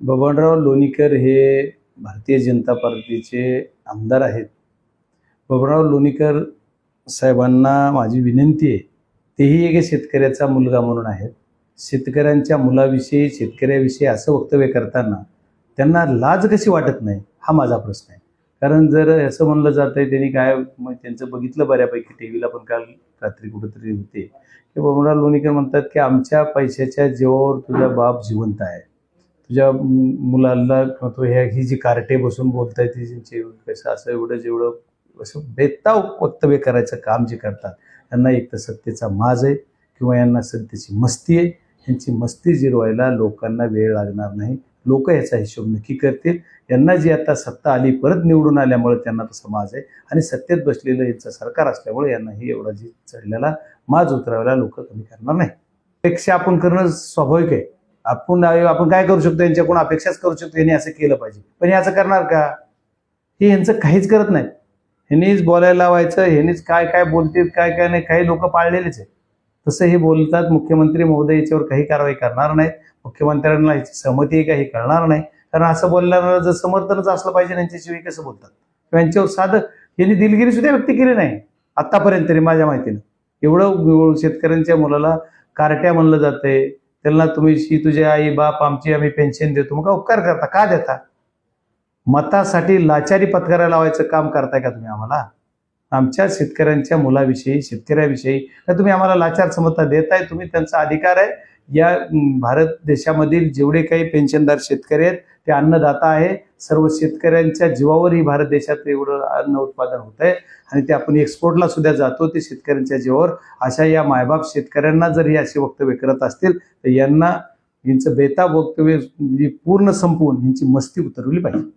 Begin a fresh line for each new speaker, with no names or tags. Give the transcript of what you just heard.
बबनराव लोणीकर हे भारतीय जनता पार्टीचे आमदार आहेत. बबनराव लोणीकर साहेबांना माझी विनंती आहे, तेही एक शेतकऱ्याचा मुलगा म्हणून आहेत. शेतकऱ्यांच्या मुलाविषयी, शेतकऱ्याविषयी असं वक्तव्य करताना त्यांना लाज कशी वाटत नाही, हा माझा प्रश्न आहे. कारण जर असं म्हणलं जात आहे, त्यांनी काय मग त्यांचं बघितलं बऱ्यापैकी टीव्हीला पण काल रात्री कुठंतरी होते की बबनराव लोणीकर म्हणतात की आमच्या पैशाच्या जीवावर तुझा बाप जिवंत आहे. तुझ्या मुलाला तो ही जी कार्टे बसून बोलताय ती त्यांचे कसं असं एवढं जेवढं असं बेताव वक्तव्य करायचं काम जे करतात, यांना एक तर सत्तेचा माज आहे किंवा यांना सत्तेची मस्ती आहे. यांची मस्ती जिरवायला लोकांना वेळ लागणार नाही. लोक याचा हिशोब नक्की करतील. यांना जी आता सत्ता आली, परत निवडून आल्यामुळे त्यांना तसा माज आहे आणि सत्तेत बसलेलं यांचं सरकार असल्यामुळे यांनाही एवढा जी चढलेला माज उतरवायला लोक कमी करणार नाही. अपेक्षा आपण करणं स्वाभाविक आहे. आपण काय करू शकतो, यांच्याकडून अपेक्षाच करू शकतो यांनी असं केलं पाहिजे, पण याचं करणार का? हे यांचं काहीच करत नाही. ह्यांनीच बोलायला लावायचं, ह्यांनीच काय काय बोलतील, काय काय नाही. काही लोक पाळलेलेच आहे, तसं हे बोलतात. मुख्यमंत्री महोदय याच्यावर काही कारवाई करणार नाहीत. मुख्यमंत्र्यांना याची सहमती आहे का हे कळणार नाही. कारण असं बोलल्यानं जर समर्थनच असलं पाहिजे यांच्याशिवाय कसं बोलतात. यांच्यावर साधं यांनी दिलगिरी सुद्धा व्यक्त केली नाही आतापर्यंत तरी माझ्या माहितीनं. एवढं शेतकऱ्यांच्या मुलाला कार्ट्या म्हणलं जातंय, त्यांना तुम्ही तुझे आई बाप आमची आम्ही पेन्शन देतो, मग उपकार करता का देता? मतासाठी लाचारी पत्करायला लावायचं काम करताय का तुम्ही आम्हाला? आमच्या शेतकऱ्यांच्या मुलाविषयी, शेतकऱ्याविषयी तर तुम्ही आम्हाला लाचार समजता देताय. तुम्ही त्यांचा अधिकार आहे. या भारत देशामधील जेवढे काही पेन्शनदार शेतकरी आहेत ते अन्नदाता आहे. सर्व शेतकऱ्यांच्या जीवावर ही भारत देशात एवढं अन्न उत्पादन होत आहे आणि ते आपण एक्सपोर्टला सुद्धा जातो, ते शेतकऱ्यांच्या जीवावर. अशा या मायबाप शेतकऱ्यांना जर हे असे वक्तव्य करत असतील तर यांचं बेताब वक्तव्य पूर्ण संपवून यांची मस्ती उतरवली पाहिजे.